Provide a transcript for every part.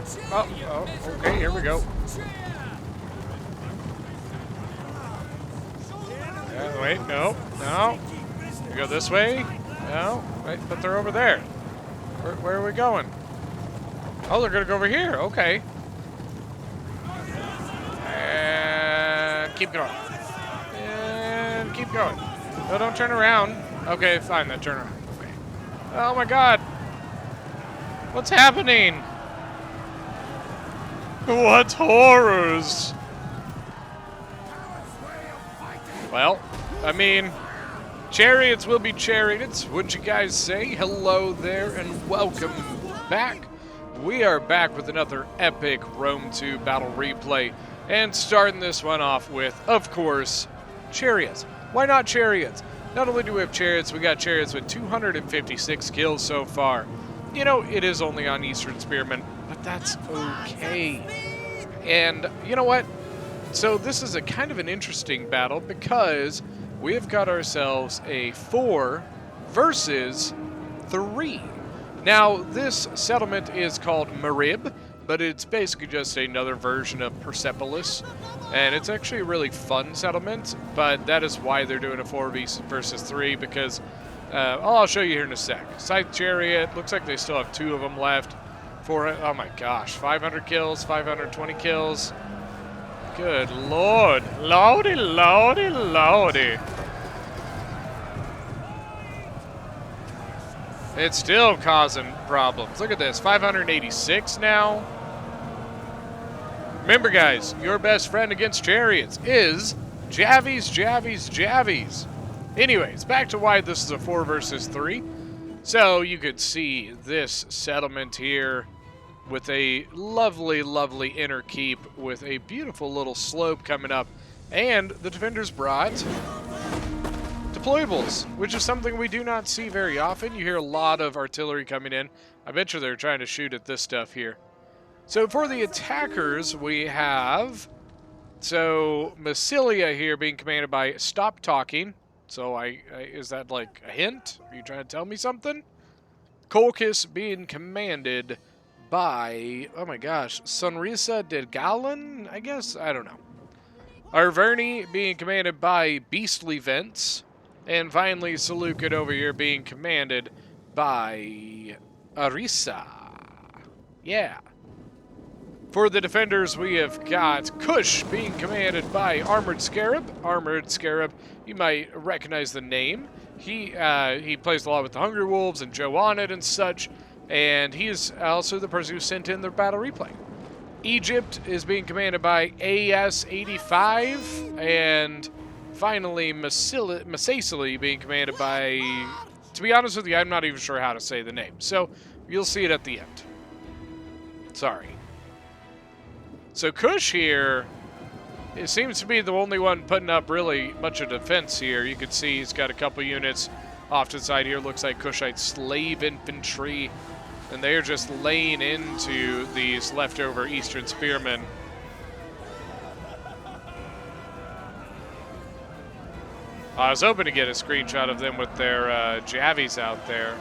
Okay, here we go. Wait, no. We go this way? No, wait, but they're over there. Where are we going? Oh, they're gonna go over here, okay. And keep going. And keep going. No, don't turn around. Okay, fine, then turn around. Okay. Oh my god. What's happening? What horrors? Well, I mean, chariots will be chariots, wouldn't you guys say? Hello there and welcome back. We are back with another epic Rome 2 battle replay, and starting this one off with, of course, chariots. Why not chariots? Not only do we have chariots, we got chariots with 256 kills so far. You know, it is only on Eastern Spearmen, but that's okay. And you know what? So this is a kind of an interesting battle because we have got ourselves a 4 versus 3. Now, this settlement is called Marib, but it's basically just another version of Persepolis. And it's actually a really fun settlement, but that is why they're doing a 4 versus 3, because I'll show you here in a sec. Scythe Chariot, looks like they still have 2 of them left. Oh my gosh, 500 kills, 520 kills. Good lord. Lordy, lordy, lordy. It's still causing problems. Look at this, 586 now. Remember, guys, your best friend against chariots is Javies, Javies, Javies. Anyways, back to why this is a 4 versus 3. So you could see this settlement here with a lovely, lovely inner keep with a beautiful little slope coming up. And the defenders brought deployables, which is something we do not see very often. You hear a lot of artillery coming in. I bet you they're trying to shoot at this stuff here. So for the attackers, we have, Massilia here being commanded by Stop Talking. So is that like a hint? Are you trying to tell me something? Colchis being commanded by, oh my gosh, Sonrisa de Galen, I guess? I don't know. Arverni being commanded by Beastly Vents. And finally, Seleucid over here being commanded by Arisa. Yeah. For the defenders, we have got KUSH being commanded by Armored Scarab. Armored Scarab, you might recognize the name. He plays a lot with the Hungry Wolves and Joe on it and such. And he is also the person who sent in the battle replay. Egypt is being commanded by AS-85. And finally, Massacely being commanded by, to be honest with you, I'm not even sure how to say the name. So you'll see it at the end. Sorry. So KUSH here, it seems to be the only one putting up really much of defense here. You can see he's got a couple units off to the side here. Looks like KUSHite slave infantry. And they're just laying into these leftover Eastern Spearmen. I was hoping to get a screenshot of them with their Javies out there.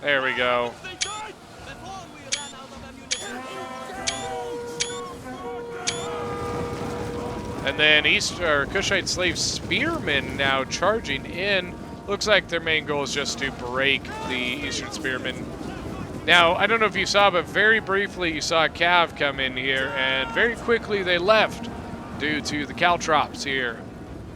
There we go. And then KUSHite slave spearmen now charging in. Looks like their main goal is just to break the Eastern Spearmen. Now, I don't know if you saw, but very briefly you saw a cav come in here, and very quickly they left due to the caltrops here.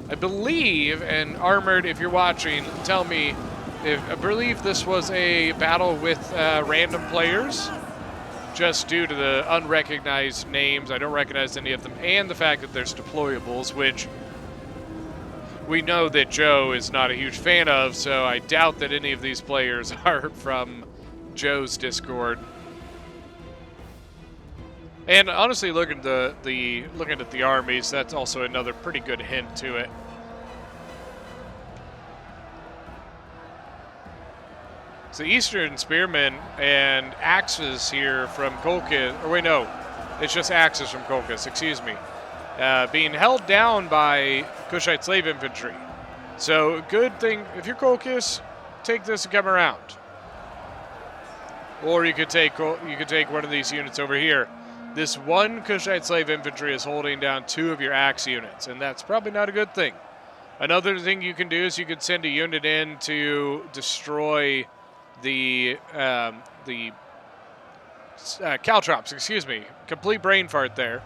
I believe, and Armored, if you're watching, tell me, I believe this was a battle with random players, just due to the unrecognized names. I don't recognize any of them, and the fact that there's deployables, which we know that Joe is not a huge fan of, so I doubt that any of these players are from Joe's Discord. And honestly, looking at the armies, that's also another pretty good hint to it. So Eastern Spearmen and axes here from Colchis, or wait, no, it's just axes from Colchis, excuse me, being held down by KUSHite slave infantry. So good thing, if you're Colchis, take this and come around. Or you could take one of these units over here. This one Kushite slave infantry is holding down 2 of your axe units, and that's probably not a good thing. Another thing you can do is you could send a unit in to destroy the caltrops. Excuse me, complete brain fart there.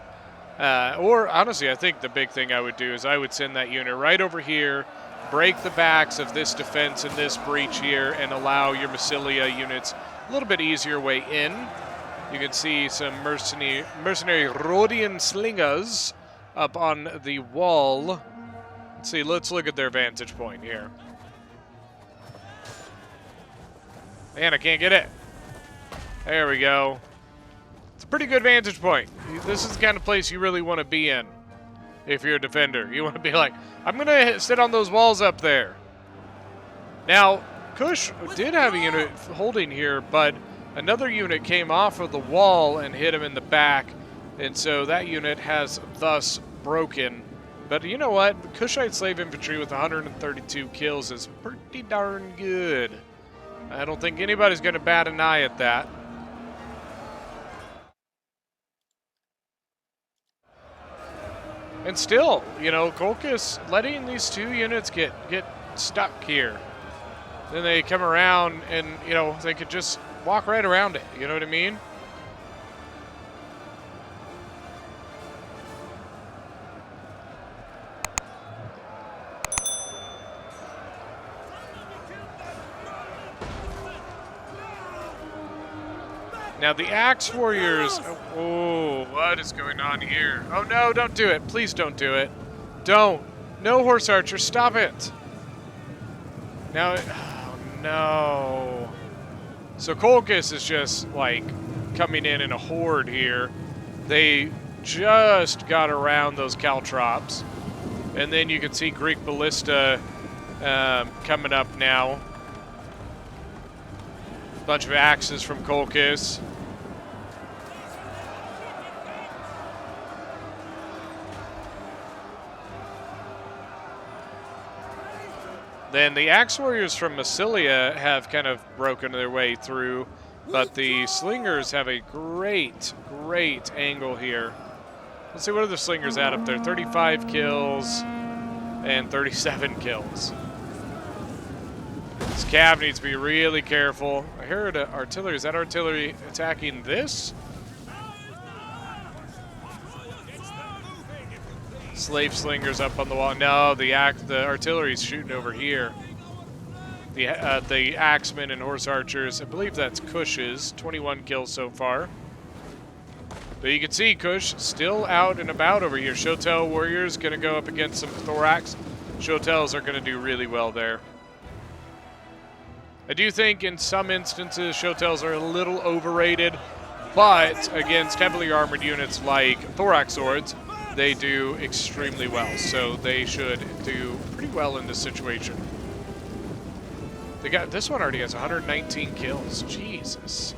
Or honestly, I think the big thing I would do is I would send that unit right over here, break the backs of this defense and this breach here, and allow your Massilia units a little bit easier way in. You can see some mercenary Rhodian slingers up on the wall. Let's see, let's look at their vantage point here. Man, I can't get it. There we go. It's a pretty good vantage point. This is the kind of place you really want to be in if you're a defender. You want to be like, I'm going to sit on those walls up there. Now, KUSH did have a unit holding here, but another unit came off of the wall and hit him in the back, and so that unit has thus broken. But you know what? The Kushite slave infantry with 132 kills is pretty darn good. I don't think anybody's going to bat an eye at that. And still, you know, KUSH letting these 2 units get stuck here. Then they come around and, you know, they could just walk right around it. You know what I mean? Now the Axe Warriors, oh, what is going on here? Oh no, don't do it. Please don't do it. Don't. No Horse Archer, stop it. Now, oh no. So KUSH is just like coming in a horde here. They just got around those caltrops. And then you can see Greek Ballista coming up now. Bunch of axes from KUSH. Then the Axe Warriors from Massilia have kind of broken their way through, but the Slingers have a great angle here. Let's see, what are the Slingers at up there? 35 kills and 37 kills. This Cav needs to be really careful. I heard artillery. Is that artillery attacking this? Slave Slingers up on the wall. No, the artillery's shooting over here. The Axemen and Horse Archers, I believe that's KUSH's. 21 kills so far. But you can see KUSH still out and about over here. Shotel Warriors going to go up against some Thorax. Shotels are going to do really well there. I do think in some instances Shotels are a little overrated, but against heavily armored units like Thorax Swords, they do extremely well. So they should do pretty well in this situation. This one already has 119 kills. Jesus.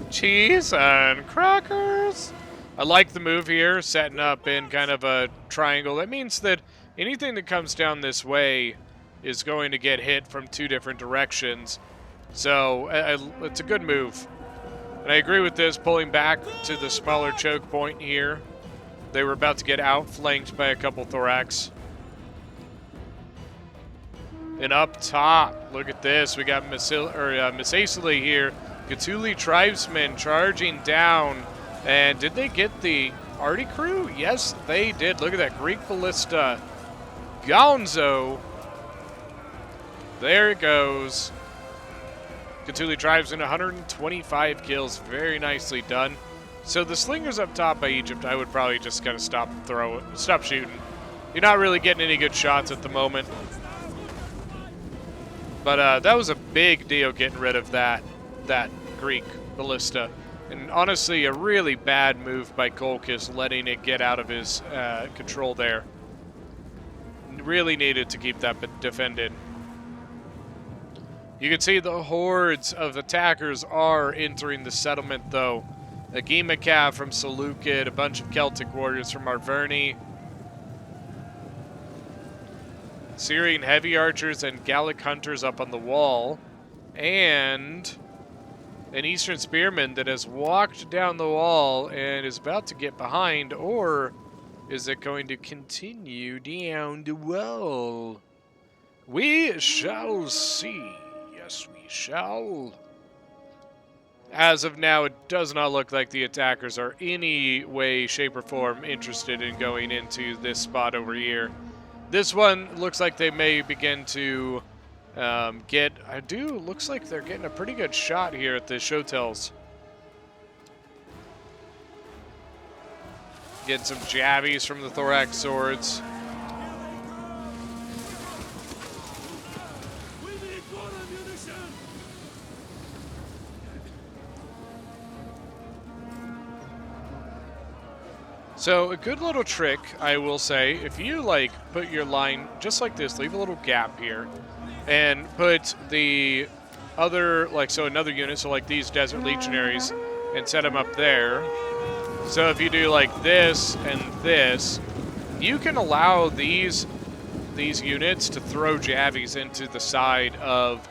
Cheese and crackers. I like the move here, setting up in kind of a triangle. That means that anything that comes down this way is going to get hit from 2 different directions. So it's a good move. And I agree with this, pulling back to the smaller choke point here. They were about to get outflanked by a couple Thorax. And up top, look at this. We got Misasili here. Gatuli tribesmen charging down. And did they get the Arty crew? Yes, they did. Look at that. Greek Ballista. Gonzo. There it goes. Gatuli tribesmen, 125 kills. Very nicely done. So the Slingers up top by Egypt, I would probably just kind of stop shooting. You're not really getting any good shots at the moment. But that was a big deal getting rid of that Greek Ballista. And honestly, a really bad move by KUSH, letting it get out of his control there. Really needed to keep that defended. You can see the hordes of attackers are entering the settlement, though. A Gima Cav from Seleucid, a bunch of Celtic warriors from Arverni. Syrian heavy archers and Gallic hunters up on the wall, and an Eastern spearman that has walked down the wall and is about to get behind, or is it going to continue down the wall? We shall see. Yes, we shall. As of now, it does not look like the attackers are any way, shape, or form interested in going into this spot over here. This one looks like they may begin to looks like they're getting a pretty good shot here at the Shotels. Getting some jabbies from the thorax swords. So a good little trick, I will say, if you like put your line just like this, leave a little gap here, and put the other, so another unit, so like these Desert Legionaries, and set them up there. So if you do like this and this, you can allow these units to throw jabbies into the side of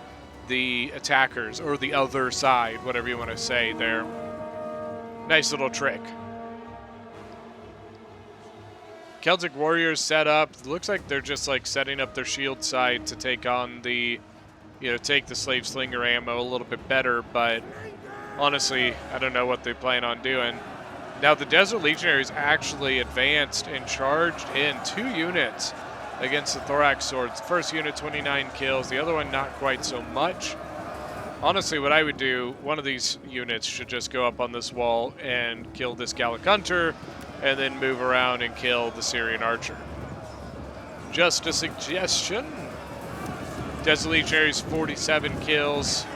the attackers, or the other side, whatever you want to say there. Nice little trick. Celtic warriors set up. Looks like they're just like setting up their shield side to take on the, take the slave slinger ammo a little bit better. But honestly, I don't know what they plan on doing. Now the Desert Legionaries actually advanced and charged in 2 units against the Thorax Swords. The first unit 29 kills, the other one not quite so much. Honestly, what I would do, one of these units should just go up on this wall and kill this Gallic Hunter, and then move around and kill the Syrian archer. Just a suggestion. Desert Legionaries 47 kills.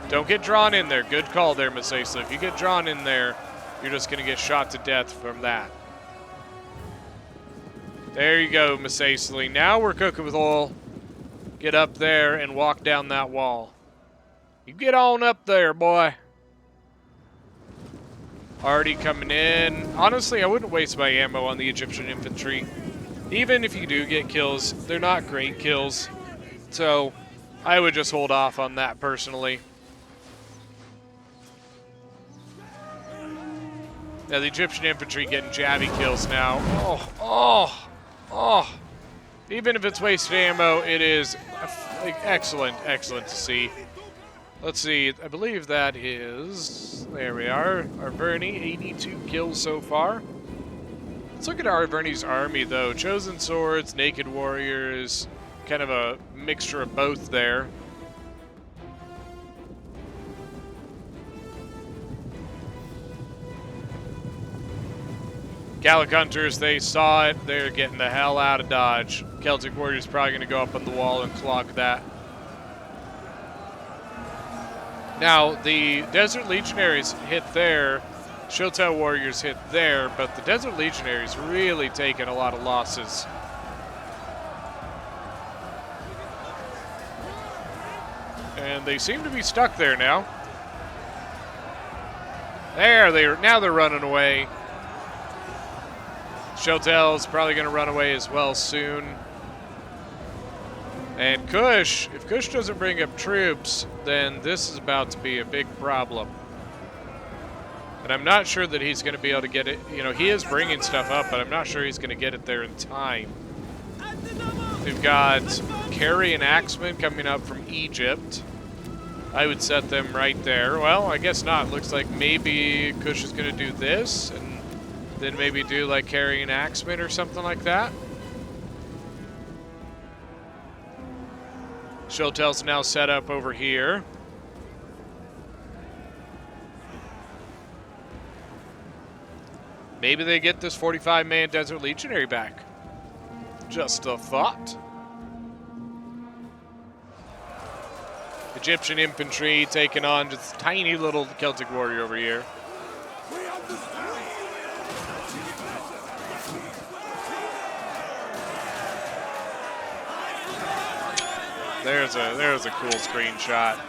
Don't get drawn in there. Good call there, Masesa. If you get drawn in there, you're just going to get shot to death from that. There you go, Masesa. Now we're cooking with oil. Get up there and walk down that wall. You get on up there, boy. Already coming in. Honestly, I wouldn't waste my ammo on the Egyptian infantry. Even if you do get kills, they're not great kills. So I would just hold off on that personally. Now the Egyptian infantry getting jabby kills now. Oh. Even if it's wasted ammo, it is excellent to see. Let's see, I believe that is, there we are, Arverni, 82 kills so far. Let's look at Arverni's army though. Chosen Swords, Naked Warriors, kind of a mixture of both there. Gallic Hunters, they saw it, they're getting the hell out of Dodge. Celtic Warriors probably going to go up on the wall and clog that. Now, the Desert Legionaries hit there, Shotel Warriors hit there, but the Desert Legionaries really taken a lot of losses. And they seem to be stuck there now. Now they're running away. Shotel's probably going to run away as well soon. And KUSH, if KUSH doesn't bring up troops, then this is about to be a big problem. And I'm not sure that he's going to be able to get it. He is bringing stuff up, but I'm not sure he's going to get it there in time. We've got Carry and Axeman coming up from Egypt. I would set them right there. Well, I guess not. Looks like maybe KUSH is going to do this, and then maybe do like Carry and Axeman or something like that. Shotel's now set up over here. Maybe they get this 45-man Desert Legionary back. Just a thought. Egyptian infantry taking on just a tiny little Celtic warrior over here. There's a cool screenshot.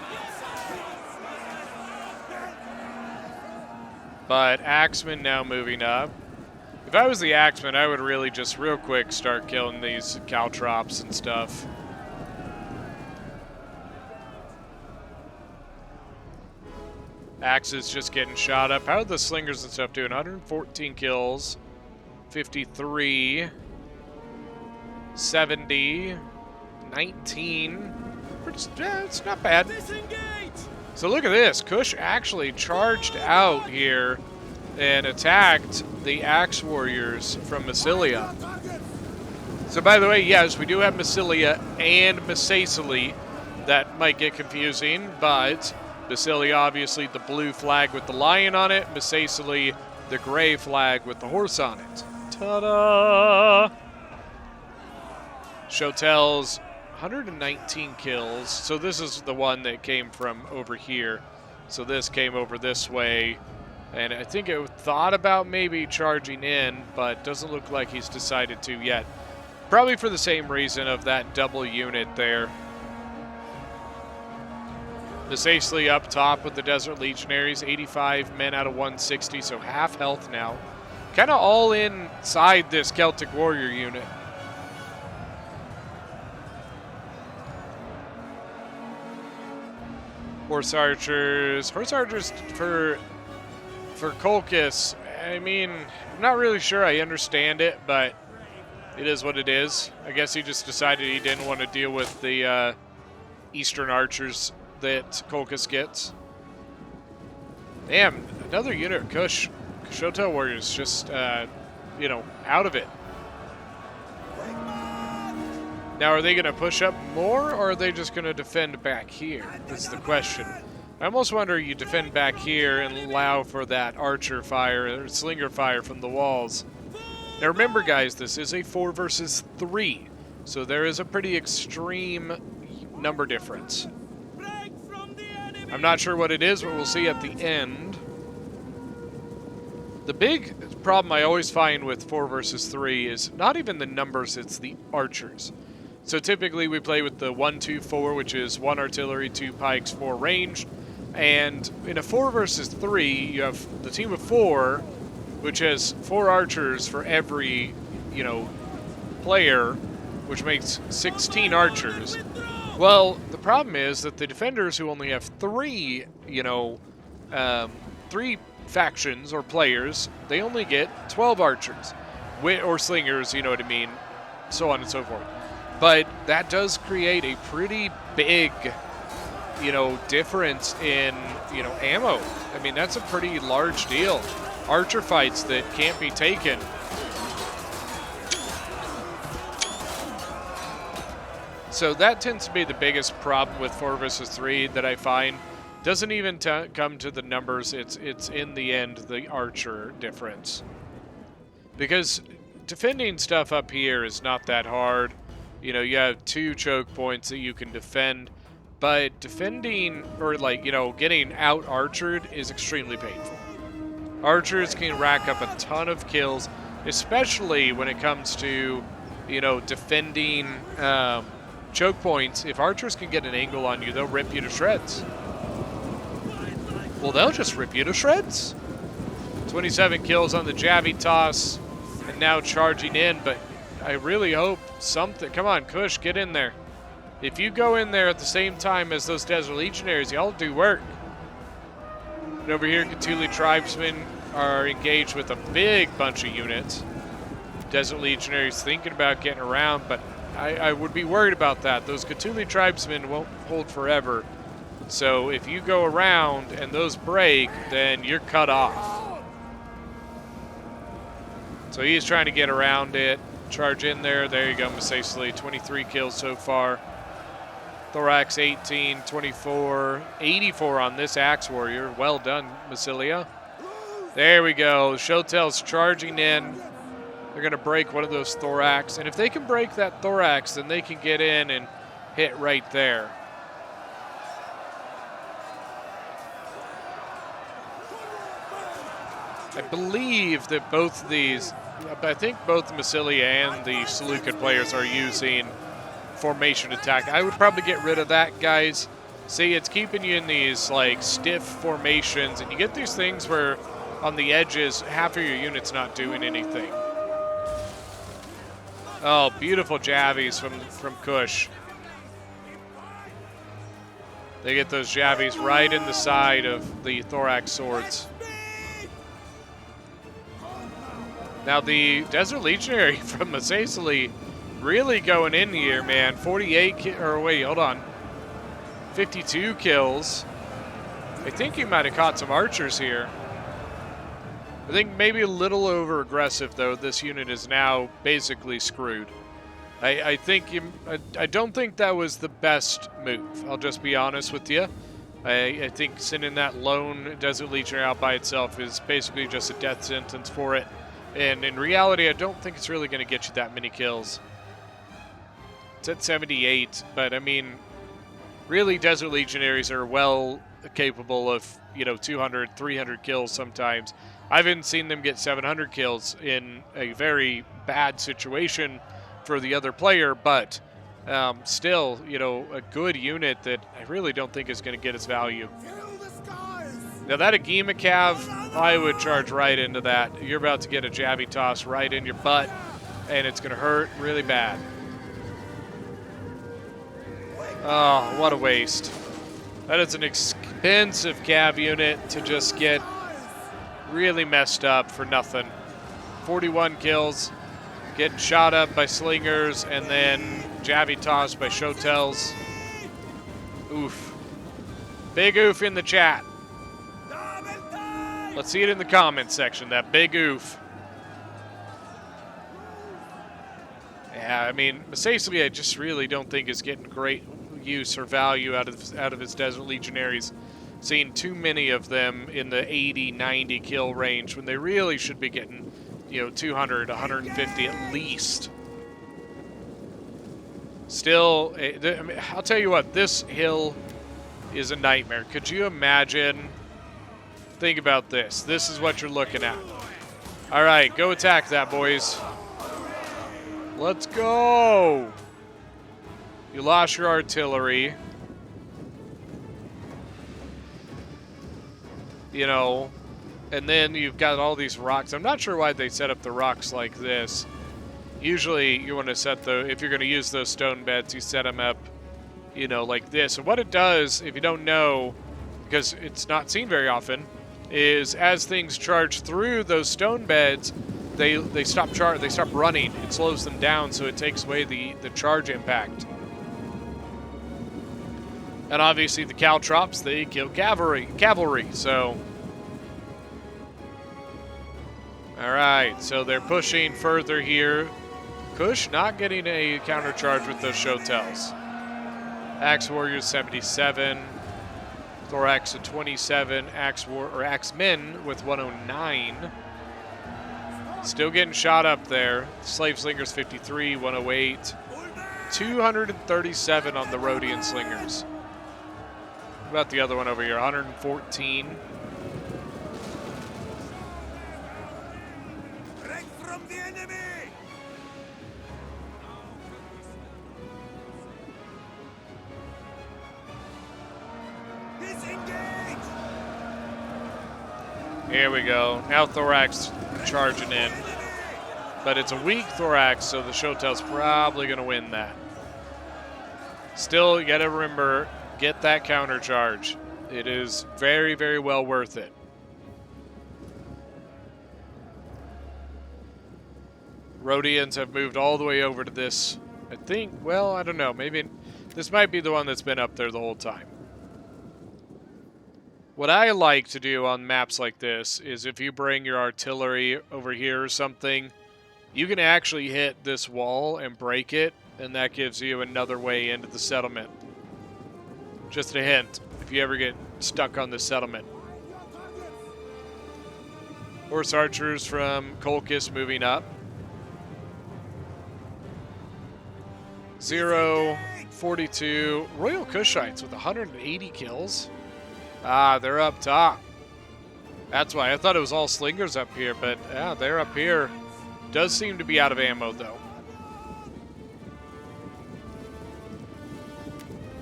But Axeman now moving up. If I was the Axeman, I would really just real quick start killing these caltrops and stuff. Axes just getting shot up. How are the slingers and stuff doing? 114 kills, 53, 70, 19. It's not bad. So look at this. KUSH actually charged out here and attacked the Axe Warriors from Massilia. So by the way, yes, we do have Massilia and Masacily. That might get confusing, but Massilia, obviously, the blue flag with the lion on it. Masacily, the gray flag with the horse on it. Ta-da! Shotel's 119 kills. So this is the one that came from over here. So this came over this way. And I think it thought about maybe charging in, but doesn't look like he's decided to yet. Probably for the same reason of that double unit there. Masacily up top with the Desert Legionaries, 85 men out of 160, so half health now. Kind of all inside this Celtic Warrior unit. Horse Archers for KUSH, I mean, I'm not really sure I understand it, but it is what it is. I guess he just decided he didn't want to deal with the Eastern Archers that KUSH gets. Damn, another unit of KUSH. Shotel Warriors just, you know, out of it. Now, are they going to push up more, or are they just going to defend back here? Is the question. I almost wonder you defend back here and allow for that archer fire or slinger fire from the walls. Now, remember, guys, this is a 4 versus 3, so there is a pretty extreme number difference. I'm not sure what it is, but we'll see at the end. The big problem I always find with 4 versus 3 is not even the numbers, it's the archers. So typically we play with the 1-2-4, which is 1 artillery, 2 pikes, 4 ranged. And in a 4 versus 3, you have the team of 4, which has 4 archers for every, you know, player, which makes 16 archers. Well, the problem is that the defenders who only have 3, you know, 3 factions or players, they only get 12 archers. Or slingers, you know what I mean, so on and so forth. But that does create a pretty big, you know, difference in, you know, ammo. I mean, that's a pretty large deal. Archer fights that can't be taken. So that tends to be the biggest problem with 4 versus 3 that I find. Doesn't even come to the numbers. It's in the end the archer difference. Because defending stuff up here is not that hard. You know, you have 2 choke points that you can defend, but defending or, like, you know, getting out archered is extremely painful. Archers can rack up a ton of kills, especially when it comes to, you know, defending choke points. If archers can get an angle on you, they'll rip you to shreds. Well, they'll just rip you to shreds. 27 kills on the Javitas, and now charging in, but I really hope something. Come on, KUSH, get in there. If you go in there at the same time as those Desert Legionaries, y'all do work. And over here, Cthulhu Tribesmen are engaged with a big bunch of units. Desert Legionaries thinking about getting around, but I would be worried about that. Those Cthulhu Tribesmen won't hold forever. So if you go around and those break, then you're cut off. So he's trying to get around it. Charge in there. There you go, Masacily. 23 kills so far. Thorax 18, 24, 84 on this Axe Warrior. Well done, Massilia. There we go. Shotel's charging in. They're going to break one of those Thorax. And if they can break that Thorax, then they can get in and hit right there. I believe that both of these, I think both Massilia and the Seleucid players are using formation attack. I would probably get rid of that, guys. See, it's keeping you in these like stiff formations, and you get these things where on the edges, half of your unit's not doing anything. Oh, beautiful jabbies from KUSH. They get those jabbies right in the side of the thorax swords. Now the Desert Legionary from Masacely really going in here, man. 52 kills. I think he might have caught some archers here. I think maybe a little over aggressive though. This unit is now basically screwed. I don't think that was the best move. I'll just be honest with you. I think sending that lone Desert Legionary out by itself is basically just a death sentence for it. And in reality, I don't think it's really going to get you that many kills. It's at 78, but I mean, really Desert Legionaries are well capable of, 200, 300 kills sometimes. I haven't seen them get 700 kills in a very bad situation for the other player, but still, a good unit that I really don't think is going to get its value. Now that Agema Cav, I would charge right into that. You're about to get a jabby toss right in your butt, and it's going to hurt really bad. Oh, what a waste. That is an expensive Cav unit to just get really messed up for nothing. 41 kills, getting shot up by slingers, and then jabby tossed by shotels. Oof. Big oof in the chat. Let's see it in the comments section, that big oof. Yeah, I mean, Masacely I just really don't think is getting great use or value out of his Desert Legionaries. Seeing too many of them in the 80, 90 kill range when they really should be getting, 200, 150 at least. Still, I mean, I'll tell you what, this hill is a nightmare. Could you imagine? Think about this. This is what you're looking at. All right, go attack that, boys. Let's go. You lost your artillery. And then you've got all these rocks. I'm not sure why they set up the rocks like this. Usually you want to set if you're going to use those stone beds, you set them up, like this. And what it does, if you don't know, because it's not seen very often, is as things charge through those stone beds, they stop running. It slows them down, so it takes away the charge impact. And obviously the caltrops, they kill cavalry, so. All right, so they're pushing further here. KUSH not getting a counter charge with those shotels. Axe Warriors 77. Thorax at 27, Axemen with 109. Still getting shot up there. Slave Slingers 53, 108. 237 on the Rhodian Slingers. What about the other one over here? 114. Break from the enemy! Here we go. Now Thorax charging in. But it's a weak Thorax, so the Shotel's probably going to win that. Still, you got to remember, get that counter charge. It is very, very well worth it. Rhodians have moved all the way over to this. I think, well, I don't know. Maybe this might be the one that's been up there the whole time. What I like to do on maps like this is if you bring your artillery over here or something, you can actually hit this wall and break it, and that gives you another way into the settlement. Just a hint, if you ever get stuck on the settlement. Horse archers from KUSH moving up. 0-42. Royal Kushites with 180 kills. Ah, they're up top. That's why. I thought it was all slingers up here, but yeah, they're up here. Does seem to be out of ammo, though.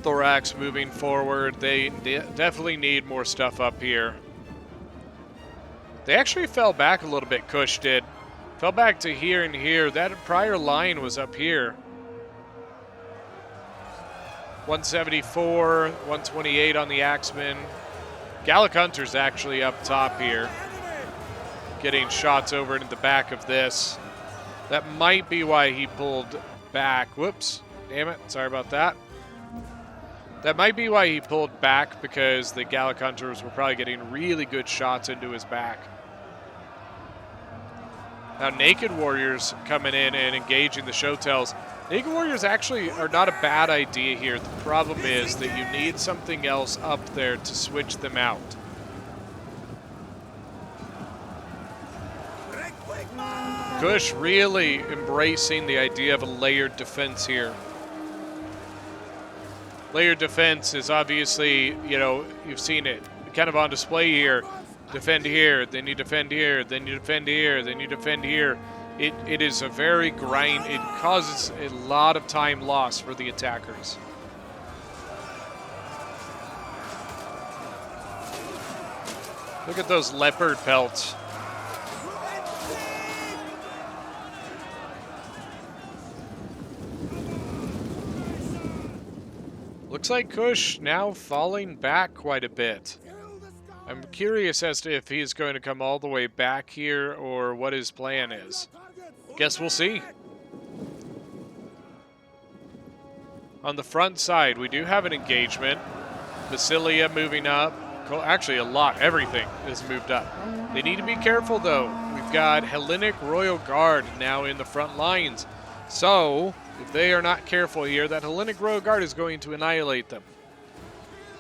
Thorax moving forward. They definitely need more stuff up here. They actually fell back a little bit, KUSH did. Fell back to here and here. That prior line was up here. 174, 128 on the Axeman. Gallic Hunter's actually up top here, getting shots over into the back of this. That might be why he pulled back. Whoops. Damn it. Sorry about that. That might be why he pulled back, because the Gallic Hunters were probably getting really good shots into his back. Now, Naked Warriors coming in and engaging the Showtells. Naked Warriors actually are not a bad idea here. The problem is that you need something else up there to switch them out. KUSH really embracing the idea of a layered defense here. Layered defense is obviously, you know, you've seen it kind of on display here. Defend here, then you defend here, then you defend here, then you defend here. It is a very grind. It causes a lot of time loss for the attackers. Look at those leopard pelts. Looks like KUSH now falling back quite a bit. I'm curious as to if he's going to come all the way back here or what his plan is. Guess we'll see. On the front side, we do have an engagement. Basilia moving up. Actually, a lot. Everything is moved up. They need to be careful, though. We've got Hellenic Royal Guard now in the front lines. So, if they are not careful here, that Hellenic Royal Guard is going to annihilate them.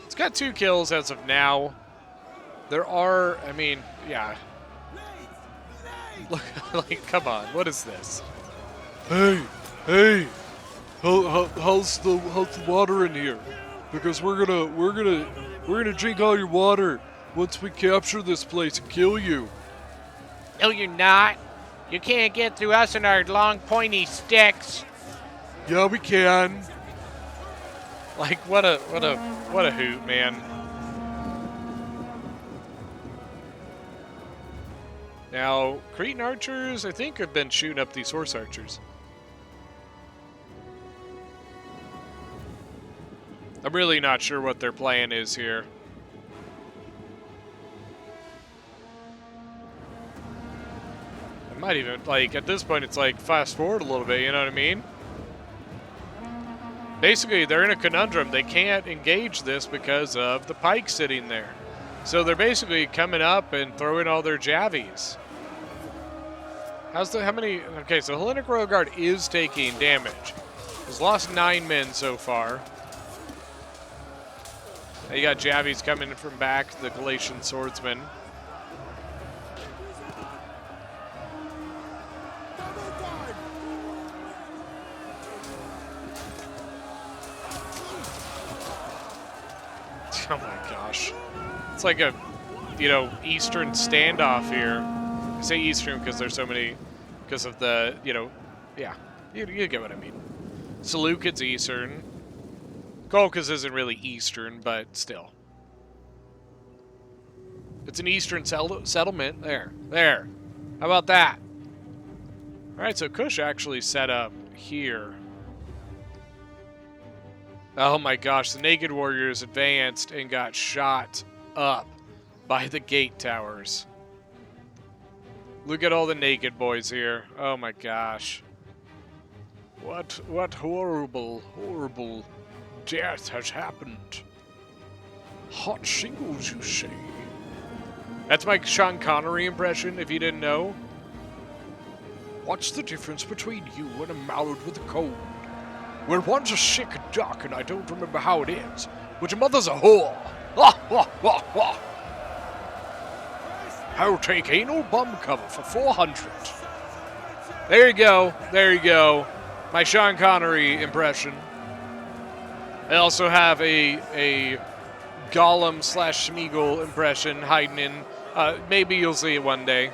It's got 2 kills as of now. There are, I mean, yeah. Look, like, come on, what is this? Hey, how's the water in here? Because we're gonna drink all your water once we capture this place and kill you. No, you're not. You can't get through us and our long pointy sticks. Yeah, we can. Like, what a hoot, man. Now, Cretan archers, I think, have been shooting up these horse archers. I'm really not sure what their plan is here. I might even, like, at this point, it's like fast forward a little bit, you know what I mean? Basically, they're in a conundrum. They can't engage this because of the Pike sitting there. So they're basically coming up and throwing all their javies. How many? Okay, so Hellenic Royal Guard is taking damage. He's lost 9 men so far. Now you got javies coming in from back, the Galatian swordsmen. Oh my gosh. It's like a, you know, Eastern standoff here. I say Eastern because there's so many, because of the, you know, yeah, you get what I mean. Seleucid's Eastern. Colchis isn't really Eastern, but still. It's an Eastern settlement. There. How about that? All right, so KUSH actually set up here. Oh my gosh, the Naked Warriors advanced and got shot up by the gate towers. Look at all the naked boys here. Oh my gosh. What horrible death has happened. Hot shingles, you say? That's my Sean Connery impression, if you didn't know. What's the difference between you and a mallard with a cold? Well, one's a sick duck, and I don't remember how it is, but your mother's a whore. I'll take anal bum cover for 400. There you go. My Sean Connery impression. I also have a Gollum / Smeagol impression hiding in. Maybe you'll see it one day.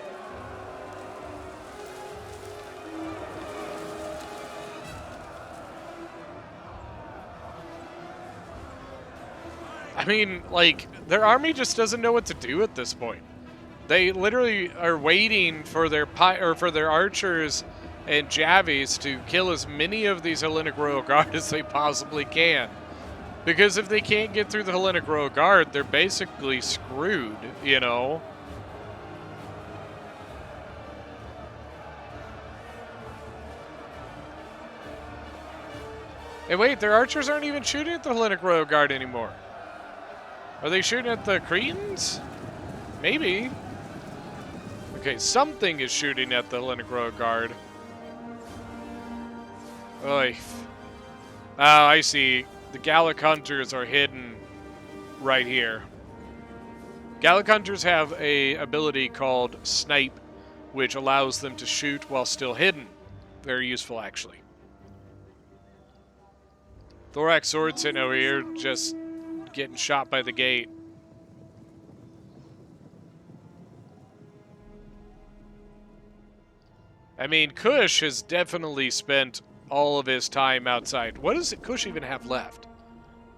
I mean, like, their army just doesn't know what to do at this point. They literally are waiting for their archers and Javies to kill as many of these Hellenic Royal Guard as they possibly can. Because if they can't get through the Hellenic Royal Guard, they're basically screwed, you know? And wait, their archers aren't even shooting at the Hellenic Royal Guard anymore. Are they shooting at the Cretans? Maybe. Okay, something is shooting at the Hellenic Royal Guard. Oy. Oh, I see. The Gallic Hunters are hidden right here. Gallic Hunters have a ability called Snipe, which allows them to shoot while still hidden. Very useful, actually. Thorax Sword sitting over here, just getting shot by the gate. I mean, KUSH has definitely spent all of his time outside. What does KUSH even have left?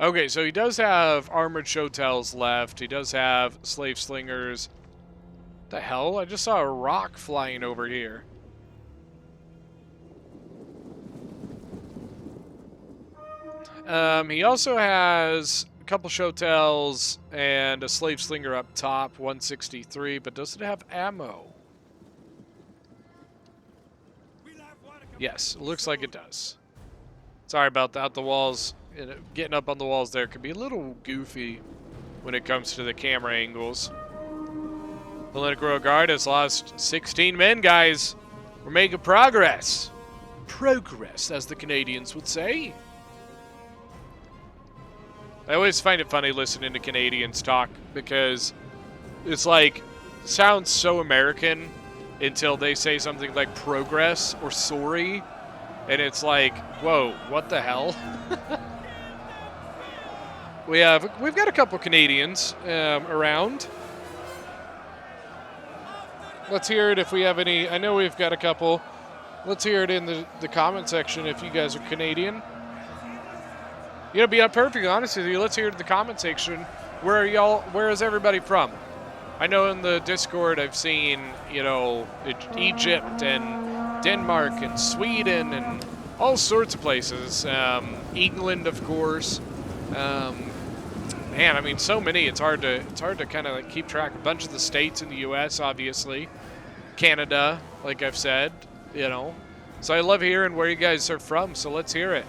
Okay, so he does have armored showtells left. He does have slave slingers. The hell? I just saw a rock flying over here. He also has a couple showtells and a slave slinger up top, 163, but does it have ammo? Yes, it looks like it does. Sorry about that. The walls, getting up on the walls there can be a little goofy when it comes to the camera angles. Hellenic Royal Guard has lost 16 men, guys. We're making progress. Progress, as the Canadians would say. I always find it funny listening to Canadians talk because it's like, sounds so American until they say something like progress or sorry, and it's like, whoa, what the hell? We've got a couple Canadians around. Let's hear it if we have any. I know we've got a couple. Let's hear it in the comment section if you guys are Canadian. You know, be perfectly honest with you, let's hear it in the comment section. Where is everybody from? I know in the Discord I've seen, you know, Egypt and Denmark and Sweden and all sorts of places. England, of course. Man, I mean, so many. It's hard to kind of like keep track. A bunch of the states in the U.S., obviously. Canada, like I've said, you know. So I love hearing where you guys are from. So let's hear it.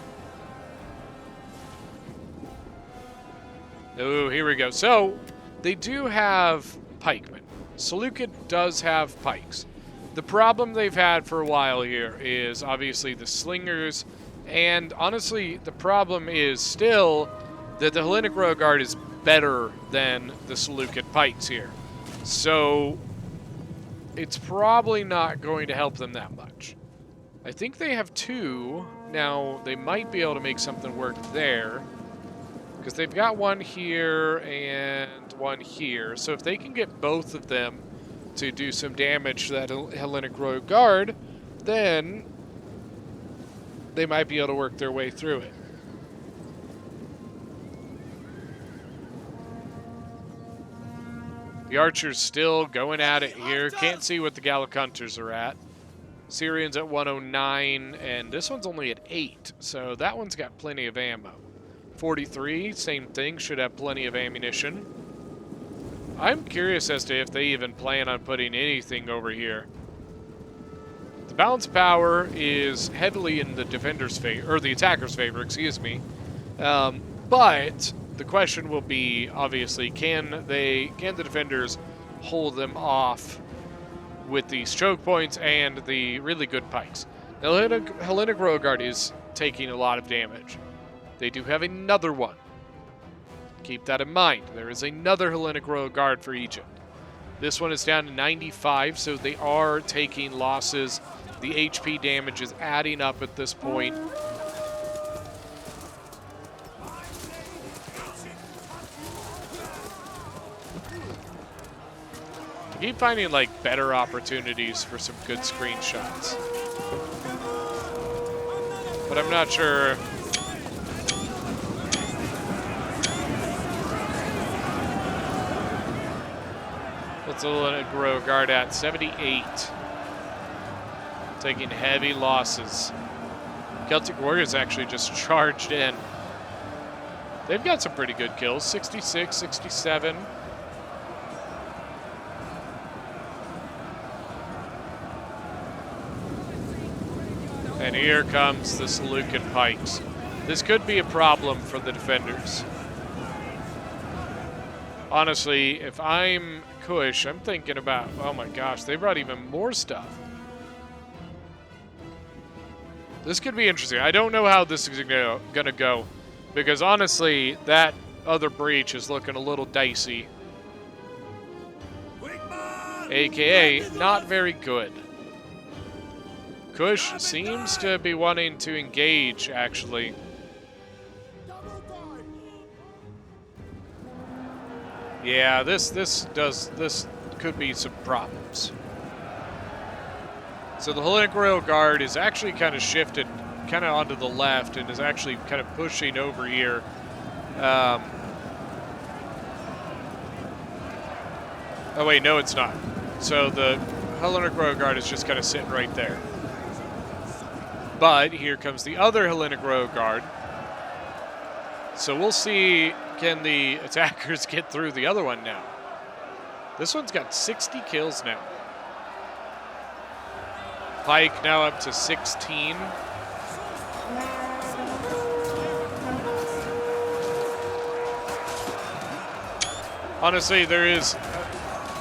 Oh, here we go. So they do have pikemen. Seleucid does have pikes. The problem they've had for a while here is obviously the slingers, and honestly, the problem is still that the Hellenic Royal Guard is better than the Seleucid pikes here. So it's probably not going to help them that much. I think they have two. Now, they might be able to make something work there, because they've got one here and one here. So if they can get both of them to do some damage to that Hellenic Royal Guard, then they might be able to work their way through it. The archers still going at it here. Can't see what the Gallic Hunters are at. Syrians at 109, and this one's only at 8, so that one's got plenty of ammo. 43, same thing, should have plenty of ammunition. I'm curious as to if they even plan on putting anything over here. The balance of power is heavily in the defender's favor, or the attacker's favor, excuse me. But the question will be, obviously, can the defenders hold them off with these choke points and the really good pikes? Now, Hellenic Royal Guard is taking a lot of damage. They do have another one. Keep that in mind. There is another Hellenic Royal Guard for Egypt. This one is down to 95, so they are taking losses. The HP damage is adding up at this point. I keep finding like better opportunities for some good screenshots, but I'm not sure. the Hellenic Royal Guard at? 78. Taking heavy losses. Celtic Warriors actually just charged in. They've got some pretty good kills. 66, 67. And here comes the Salucan Pikes. This could be a problem for the defenders. Honestly, if I'm KUSH, I'm thinking about, oh my gosh, they brought even more stuff. This could be interesting. I don't know how this is gonna go, because honestly, that other breach is looking a little dicey. AKA, not very good. KUSH seems to be wanting to engage, actually. Yeah, this could be some problems. So the Hellenic Royal Guard is actually kind of shifted kind of onto the left and is actually kind of pushing over here. Oh wait, no it's not. So the Hellenic Royal Guard is just kind of sitting right there. But here comes the other Hellenic Royal Guard. So we'll see, can the attackers get through the other one now? This one's got 60 kills now. Pike now up to 16. Honestly, there is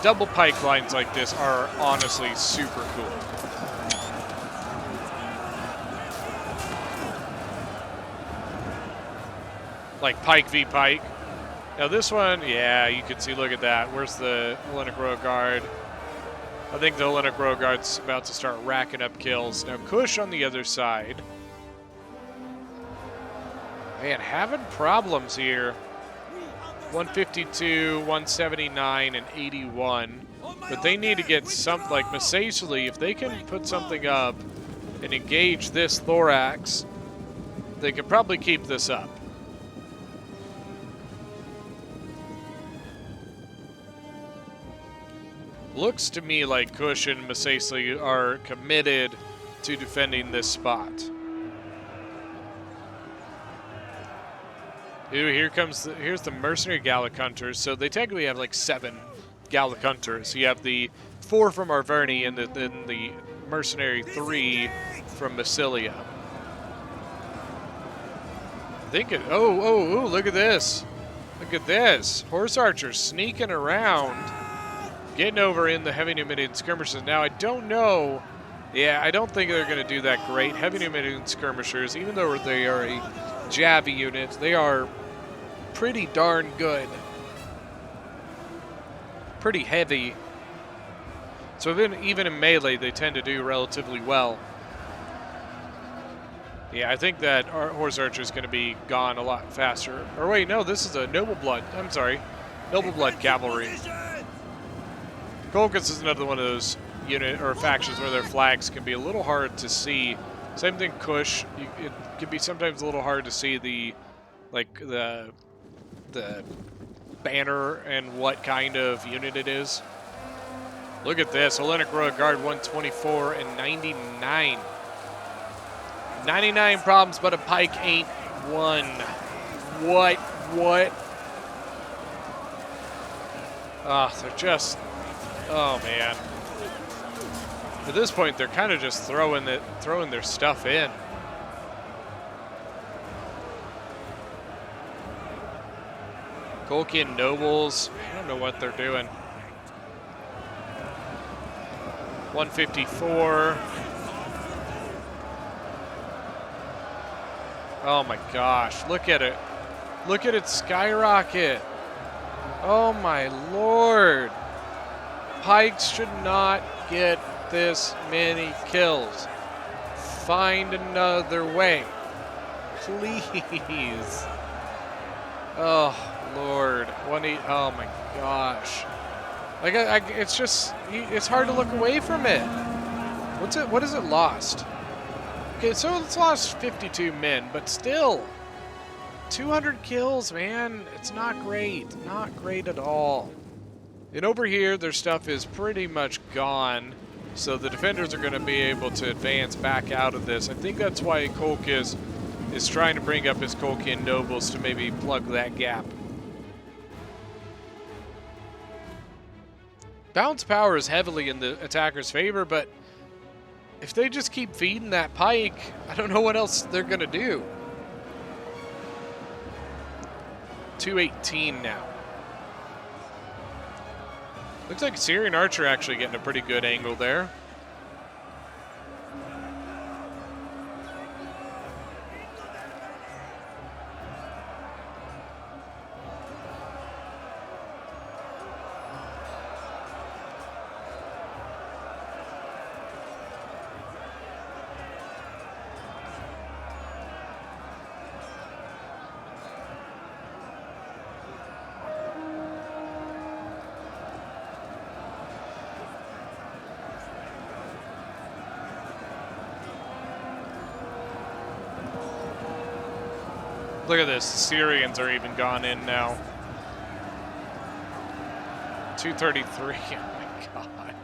double Pike lines like this are honestly super cool. Like Pike v Pike. Now this one, yeah, you can see, look at that. Where's the Hellenic Royal Guard? I think the Hellenic Royal Guard's about to start racking up kills. Now KUSH on the other side. Man, having problems here. 152, 179, and 81. But they need to get something, like Masacely, if they can put something up and engage this Thorax, they could probably keep this up. Looks to me like KUSH and Masacely are committed to defending this spot. Ooh, here's the Mercenary Gallic Hunters. So they technically have like 7 Gallic Hunters. You have the 4 from Arverni and then the Mercenary 3 from Massilia. Oh, look at this. Look at this. Horse Archers sneaking around. Getting over in the Heavy Numidian Skirmishers. Now, I don't know. Yeah, I don't think they're going to do that great. Heavy Numidian Skirmishers, even though they are a Javi unit, they are pretty darn good. Pretty heavy. So even in melee, they tend to do relatively well. Yeah, I think that our Horse Archer is going to be gone a lot faster. Or wait, no, this is a Noble Blood. I'm sorry. Noble Blood Cavalry. Colchis is another one of those unit or factions where their flags can be a little hard to see. Same thing, KUSH. It can be sometimes a little hard to see the banner and what kind of unit it is. Look at this, Hellenic Royal Guard 124 and 99. 99 problems, but a Pike ain't one. What? They're just. Oh man. At this point, they're kind of just throwing their stuff in. Colchian Nobles, I don't know what they're doing. 154. Oh my gosh, look at it. Look at it skyrocket. Oh my lord. Pikes should not get this many kills. Find another way. Please. Oh, Lord. Oh, my gosh. Like, it's just, it's hard to look away from it. What is it lost? Okay, so it's lost 52 men, but still. 200 kills, man. It's not great. Not great at all. And over here, their stuff is pretty much gone. So the defenders are going to be able to advance back out of this. I think that's why KUSH is trying to bring up his Kolkhian nobles to maybe plug that gap. Bounce power is heavily in the attacker's favor, but if they just keep feeding that Pike, I don't know what else they're going to do. 218 now. Looks like Syrian Archer actually getting a pretty good angle there. Look at this, the Syrians are even gone in now. 233, oh my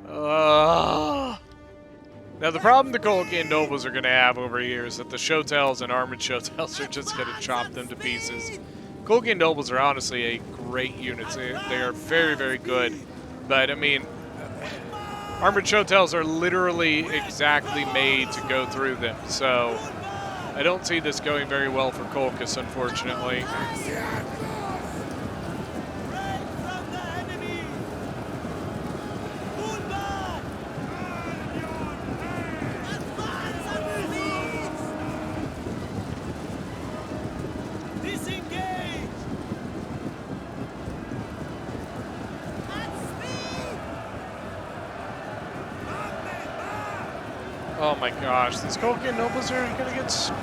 god. Now the problem the Kolkhian nobles are going to have over here is that the Shotels and armored Shotels are just going to chop them to pieces. Kolkhian nobles are honestly a great unit. They are very, very good. But I mean, armored Shotels are literally exactly made to go through them. So I don't see this going very well for KUSH, unfortunately. Oh my gosh, these Kolkhian nobles are gonna get screwed.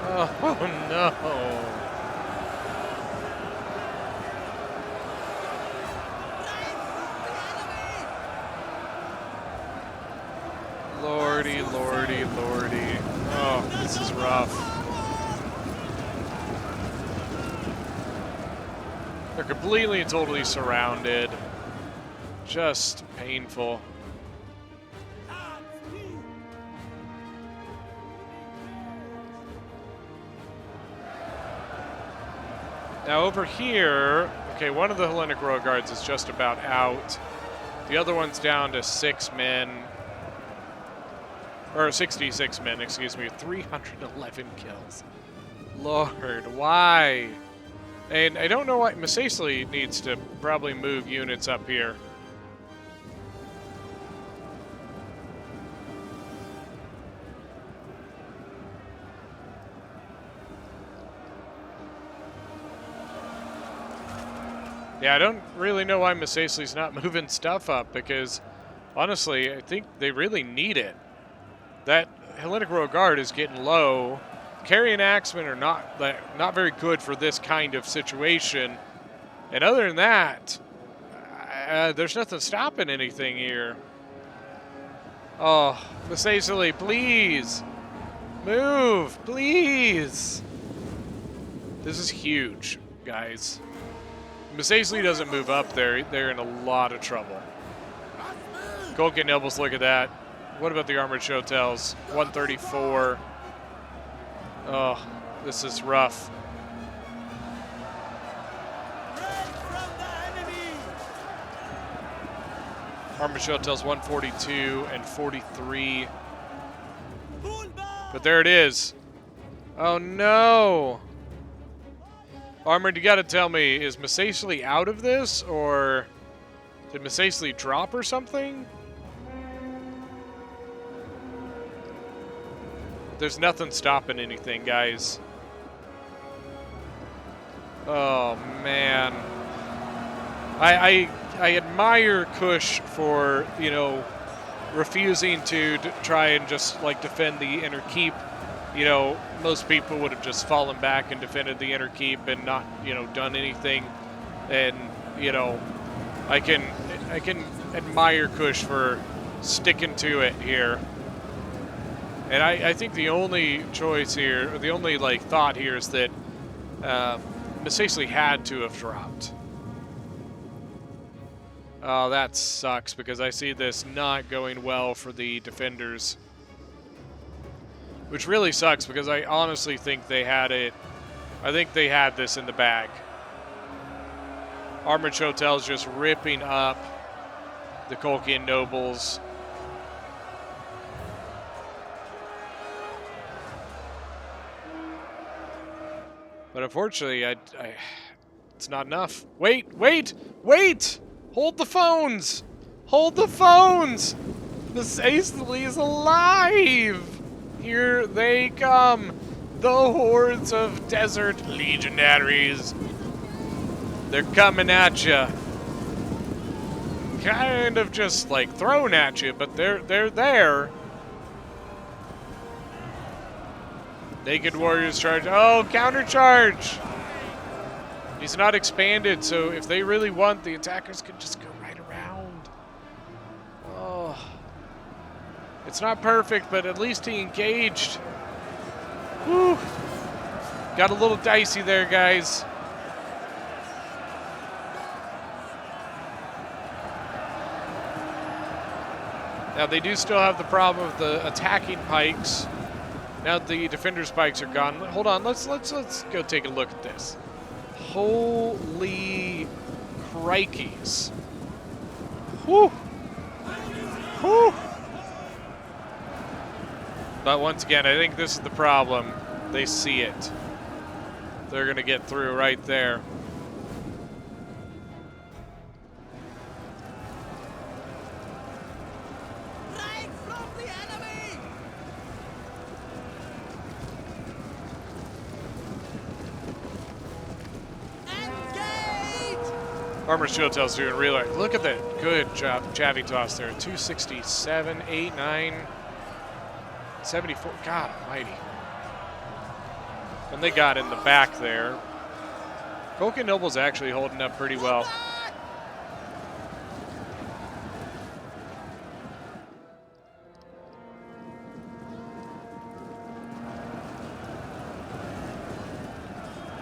Oh no. Lordy, lordy, lordy. Oh, this is rough. They're completely and totally surrounded. Just painful. Now over here, okay, one of the Hellenic Royal Guards is just about out. The other one's down to 6 men. Or 66 men, excuse me. 311 kills. Lord, why? And I don't know why. Masacely needs to probably move units up here. Yeah, I don't really know why Masacely's not moving stuff up, because honestly, I think they really need it. That Hellenic Royal Guard is getting low. Carry and Axemen are not very good for this kind of situation. And other than that, there's nothing stopping anything here. Oh, Masacely, please. Move, please. This is huge, guys. Masacely doesn't move up there, they're in a lot of trouble. Kolkhian nobles, look at that. What about the armored Shotels? 134. Oh, this is rough. Armored Shotels 142 and 43. But there it is. Oh no! Armored, you gotta tell me, is Masacely out of this, or did Masacely drop or something? There's nothing stopping anything, guys. Oh man. I admire KUSH for, you know, refusing to try and just like defend the inner keep. You know, most people would have just fallen back and defended the inner keep and not, you know, done anything. And, you know, I can admire KUSH for sticking to it here. And I think the only choice here, or the only like thought here, is that Misacely had to have dropped. Oh, that sucks, because I see this not going well for the defenders. Which really sucks, because I honestly think they had it. I think they had this in the bag. Armored Hotel's just ripping up the Colchian nobles. But unfortunately, it's not enough. Wait, wait, wait! Hold the phones! Hold the phones! Misacely is alive! Here they come! The hordes of desert legionaries. They're coming at you. Kind of just like thrown at you, but they're there. Naked warriors charge. Oh, counter charge! He's not expanded, so if they really want, the attackers could just go right around. Oh. It's not perfect, but at least he engaged. Whew. Got a little dicey there, guys. Now, they do still have the problem of the attacking pikes. Now the defenders' pikes are gone. Hold on, let's go take a look at this. Holy crikeys. Whew. Whew. But once again, I think this is the problem. They see it. They're going to get through right there. Right from the enemy! Engage! Armored Shield Tail's doing really right. Look at that. Good job. Javi toss there. 267, 8, 9, 74. God almighty. And they got in the back there. Colchian Noble's actually holding up pretty well.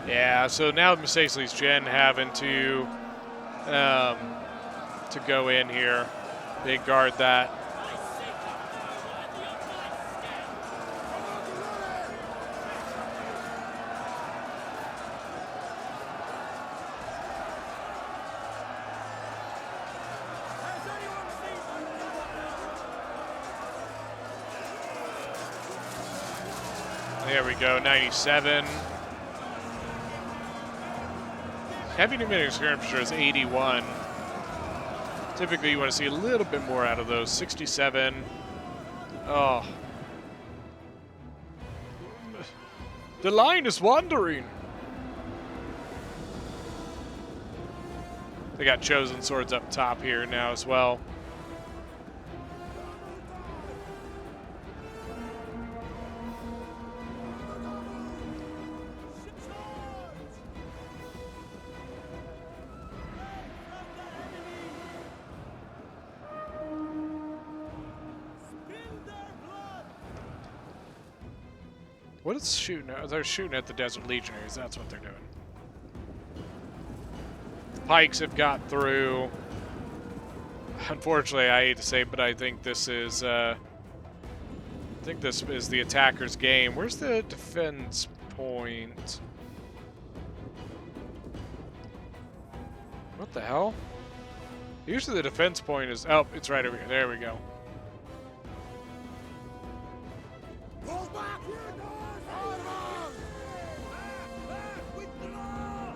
Yeah, so now Misacely's Gen having to go in here. They guard that. There we go, 97. Heavy pneumatic skirmisher is 81. Typically, you want to see a little bit more out of those. 67. Oh. The line is wandering. They got chosen swords up top here now as well. What is shooting at? They're shooting at the Desert Legionaries. That's what they're doing. Pikes have got through. Unfortunately, I hate to say it, but I think this is the attacker's game. Where's the defense point? What the hell? Usually the defense point is... Oh, it's right over here. There we go. Pull back! Withdraw!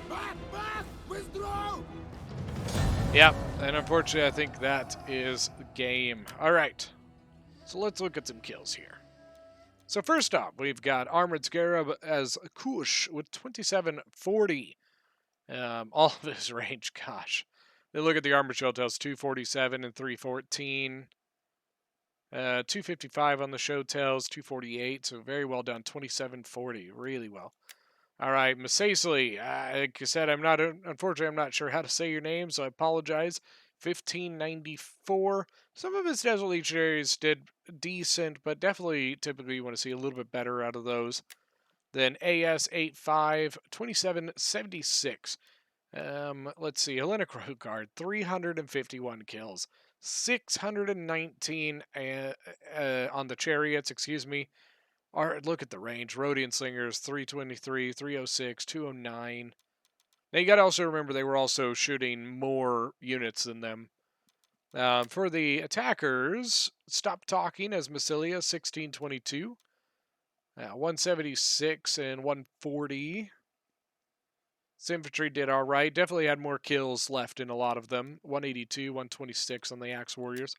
Back! Withdraw! Yep, and unfortunately, I think that is the game. All right, so let's look at some kills here. So first off, we've got Armored Scarab as KUSH with 2740. All of his range, gosh. Then look at the Armored Show Tails, 247 and 314. 255 on the Show Tails, 248, so very well done. 2740, really well. All right, Misacely, like I said, unfortunately, I'm not sure how to say your name, so I apologize. 1594. Some of his Desert Legionaries did decent, but definitely typically you want to see a little bit better out of those. Then AS 85, 2776. Let's see. Hellenic Road Guard, 351 kills. 619 on the Chariots, excuse me. Look at the range. Rhodian Slingers, 323, 306, 209. Now you got to also remember they were also shooting more units than them. For the attackers, Stop Talking as Massilia, 1622. 176 and 140. Infantry did all right. Definitely had more kills left in a lot of them. 182, 126 on the Axe Warriors.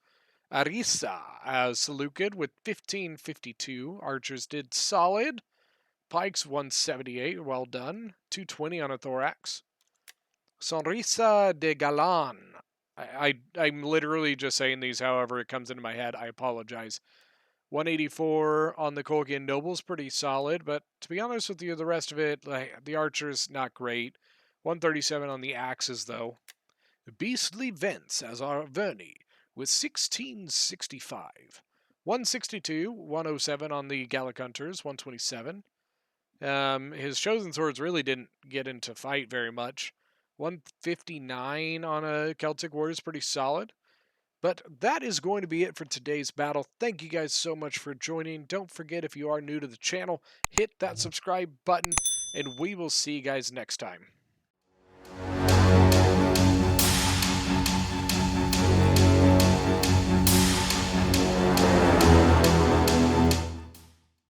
Arisa as Seleucid with 1552. Archers did solid. Pikes 178, well done. 220 on a Thorax. Sonrisa de Galan. I'm literally just saying these however it comes into my head. I apologize. 184 on the Colchian Nobles, pretty solid, but to be honest with you, the rest of it, like the Archers, not great. 137 on the Axes, though. Beastly Vents as Arverni with 1665. 162, 107 on the Gallic Hunters, 127. His Chosen Swords really didn't get into fight very much. 159 on a Celtic Warriors, pretty solid. But that is going to be it for today's battle. Thank you guys so much for joining. Don't forget, if you are new to the channel, hit that subscribe button, and we will see you guys next time.